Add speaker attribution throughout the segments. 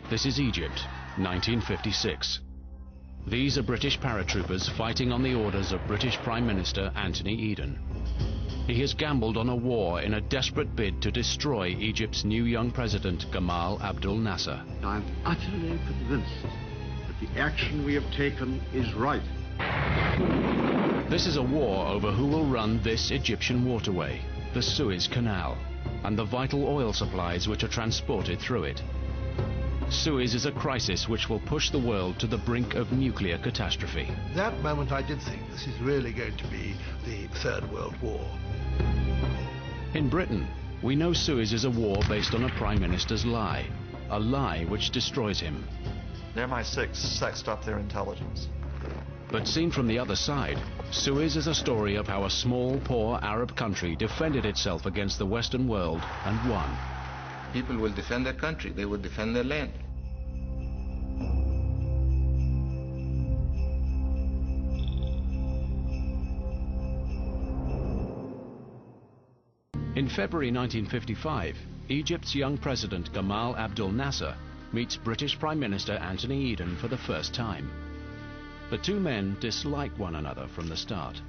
Speaker 1: This is Egypt, 1956. These are British paratroopers fighting on the orders of British Prime Minister Anthony Eden. He has gambled on a war in a desperate bid to destroy Egypt's new young president, Gamal Abdel Nasser.
Speaker 2: I'm utterly convinced that the action we have taken is right.
Speaker 1: This is a war over who will run this Egyptian waterway, the Suez Canal, and the vital oil supplies which are transported through it. Suez is a crisis which will push the world to the brink of nuclear catastrophe.
Speaker 3: That moment I did think this is really going to be the Third World War.
Speaker 1: In Britain, we know Suez is a war based on a Prime Minister's lie, a lie which destroys him.
Speaker 4: They're my sexed up their intelligence.
Speaker 1: But seen from the other side, Suez is a story of how a small, poor Arab country defended itself against the Western world and won.
Speaker 5: People will defend their country, they will defend their land.
Speaker 1: In February 1955, Egypt's young president Gamal Abdel Nasser meets British Prime Minister Anthony Eden for the first time. The two men dislike one another from the start.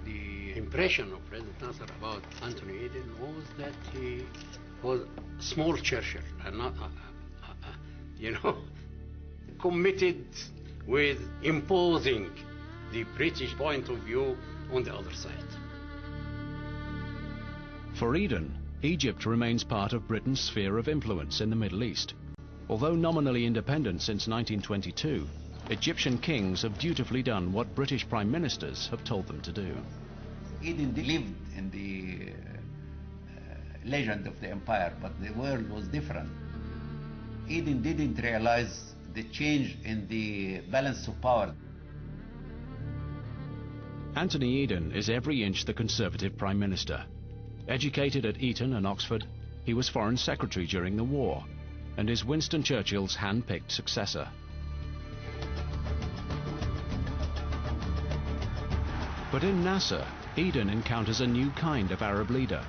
Speaker 6: The impression of President Nasser about Anthony Eden was that he was small Churchill and not, committed with imposing the British point of view on the other side.
Speaker 1: For Eden, Egypt remains part of Britain's sphere of influence in the Middle East. Although nominally independent since 1922, Egyptian kings have dutifully done what British prime ministers have told them to do.
Speaker 7: Eden believed in the legend of the empire, but the world was different. Eden didn't realize the change in the balance of power.
Speaker 1: Anthony Eden is every inch the Conservative Prime Minister. Educated at Eton and Oxford, he was Foreign Secretary during the war and is Winston Churchill's hand-picked successor. But in Nasser, Eden encounters a new kind of Arab leader.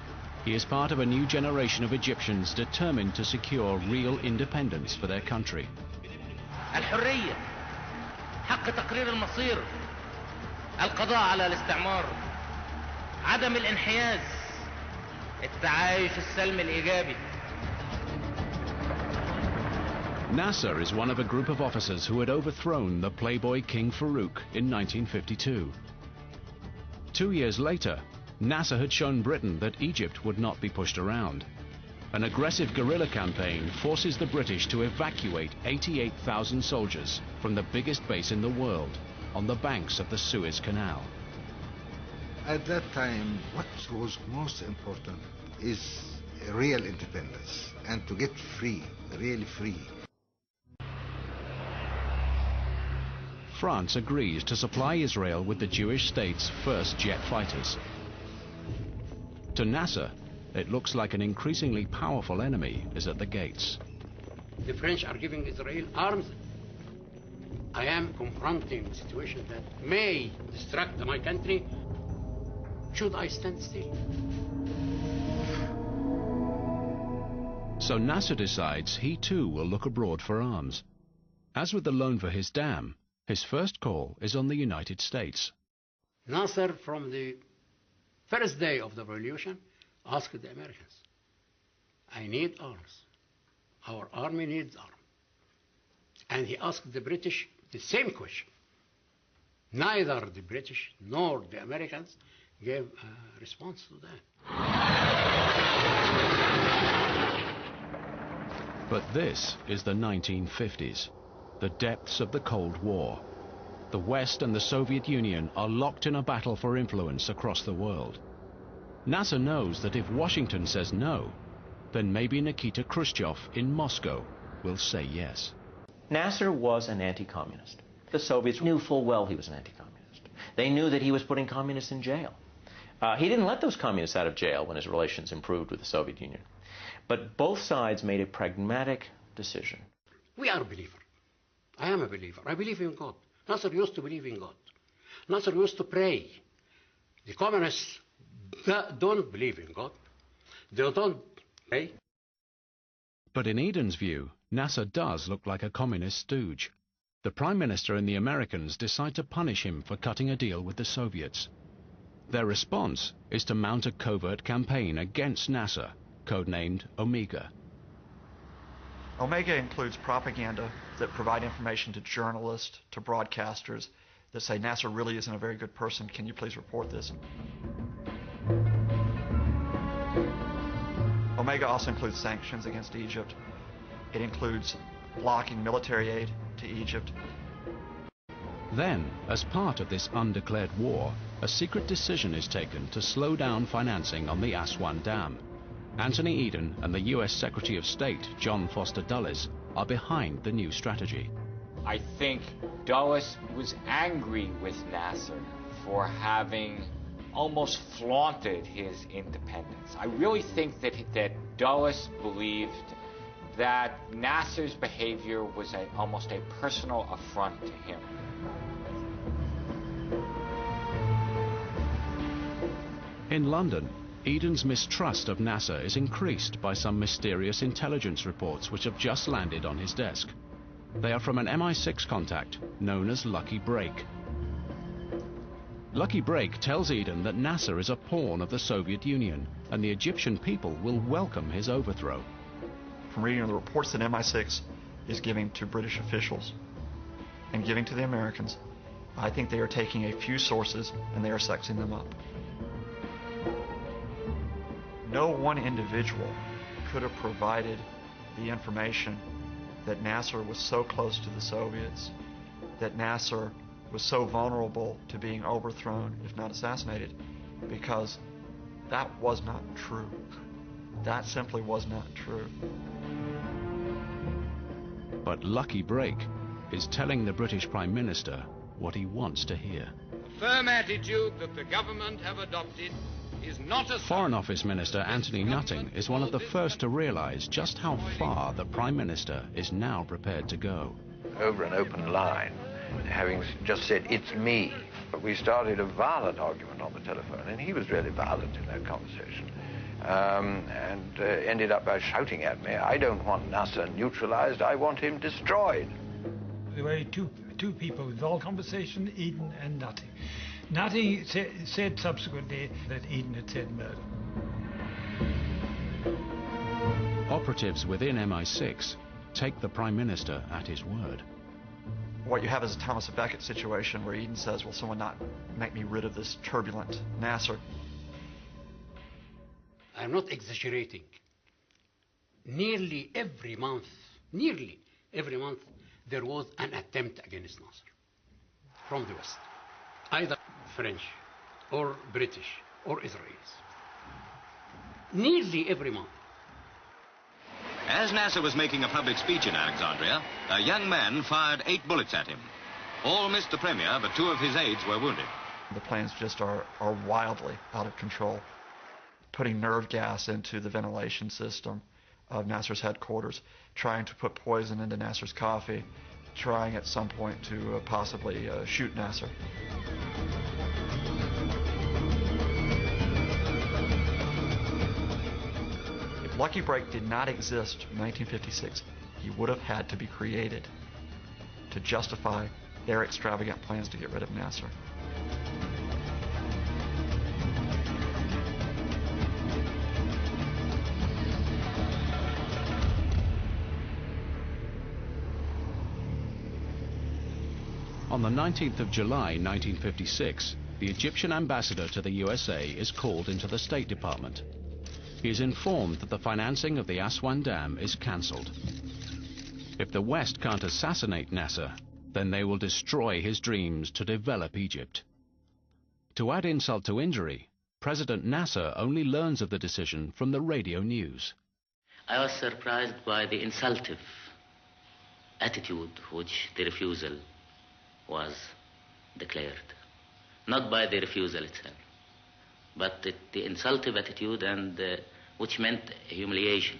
Speaker 1: He is part of a new generation of Egyptians determined to secure real independence for their country.
Speaker 8: الحرية، حق تقرير المصير، القضاء على الاستعمار، عدم الانحياز، التعايش السلمي الإيجابي.
Speaker 1: Nasser is one of a group of officers who had overthrown the playboy King Farouk in 1952. 2 years later, Nasser had shown Britain that Egypt would not be pushed around. An aggressive guerrilla campaign forces the British to evacuate 88,000 soldiers from the biggest base in the world on the banks of the Suez Canal.
Speaker 3: At that time, what was most important is real independence and to get free, really free.
Speaker 1: France agrees to supply Israel with the Jewish state's first jet fighters. To Nasser, it looks like an increasingly powerful enemy is at the gates.
Speaker 6: The French are giving Israel arms. I am confronting a situation that may destruct my country. Should I stand still?
Speaker 1: So Nasser decides he too will look abroad for arms. As with the loan for his dam, his first call is on the United States.
Speaker 6: Nasser, from the first day of the revolution, asked the Americans, I need arms. Our army needs arms. And he asked the British the same question. Neither the British nor the Americans gave a response to that.
Speaker 1: But this is the 1950s, the depths of the Cold War. The West and the Soviet Union are locked in a battle for influence across the world. Nasser knows that if Washington says no, then maybe Nikita Khrushchev in Moscow will say yes.
Speaker 9: Nasser was an anti-communist. The Soviets knew full well he was an anti-communist. They knew that he was putting communists in jail. He didn't let those communists out of jail when his relations improved with the Soviet Union. But both sides made a pragmatic decision.
Speaker 6: We are a believer. I am a believer. I believe in God. Nasser used to believe in God. Nasser used to pray. The communists don't believe in God. They don't pray.
Speaker 1: But in Eden's view, Nasser does look like a communist stooge. The Prime Minister and the Americans decide to punish him for cutting a deal with the Soviets. Their response is to mount a covert campaign against Nasser, codenamed Omega.
Speaker 4: Omega includes propaganda that provide information to journalists, to broadcasters, that say Nasser really isn't a very good person. Can you please report this? Omega also includes sanctions against Egypt. It includes blocking military aid to Egypt.
Speaker 1: Then, as part of this undeclared war, a secret decision is taken to slow down financing on the Aswan Dam. Anthony Eden and the US Secretary of State, John Foster Dulles, are behind the new strategy.
Speaker 10: I think Dulles was angry with Nasser for having almost flaunted his independence. I really think that Dulles believed that Nasser's behavior was almost a personal affront to him.
Speaker 1: In London, Eden's mistrust of Nasser is increased by some mysterious intelligence reports which have just landed on his desk. They are from an MI6 contact known as Lucky Break. Lucky Break tells Eden that Nasser is a pawn of the Soviet Union and the Egyptian people will welcome his overthrow.
Speaker 4: From reading the reports that MI6 is giving to British officials and giving to the Americans, I think they are taking a few sources and they are sexing them up. No one individual could have provided the information that Nasser was so close to the Soviets, that Nasser was so vulnerable to being overthrown, if not assassinated, because that was not true. That simply was not true.
Speaker 1: But Lucky Break is telling the British Prime Minister what he wants to hear.
Speaker 11: The firm attitude that the government have adopted is not a...
Speaker 1: Foreign Office Minister Anthony Nutting is one of the first to realize just how far the Prime Minister is now prepared to go.
Speaker 12: Over an open line, having just said, "It's me," but we started a violent argument on the telephone, and he was really violent in that conversation, and ended up by shouting at me, "I don't want Nasser neutralized, I want him destroyed."
Speaker 13: There were two people in the whole conversation, Eden and Nutting. Nutting said subsequently that Eden had said murder.
Speaker 1: Operatives within MI6 take the Prime Minister at his word.
Speaker 4: What you have is a Thomas à Becket situation where Eden says, will someone not make me rid of this turbulent Nasser?
Speaker 6: I'm not exaggerating. Nearly every month, there was an attempt against Nasser from the West. Either French or British or Israelis. Nearly every month.
Speaker 14: As Nasser was making a public speech in Alexandria, a young man fired 8 bullets at him. All missed the premier, but 2 of his aides were wounded.
Speaker 4: The plans just are wildly out of control. Putting nerve gas into the ventilation system of Nasser's headquarters, trying to put poison into Nasser's coffee, trying at some point to possibly shoot Nasser. If Lucky Break did not exist in 1956, he would have had to be created to justify their extravagant plans to get rid of Nasser.
Speaker 1: On the 19th of July 1956, the Egyptian ambassador to the USA is called into the State Department. He is informed that the financing of the Aswan Dam is cancelled. If the West can't assassinate Nasser, then they will destroy his dreams to develop Egypt. To add insult to injury, President Nasser only learns of the decision from the radio news.
Speaker 8: I was surprised by the insultive attitude which the refusal was declared. Not by the refusal itself, but the insultive attitude and which meant humiliation.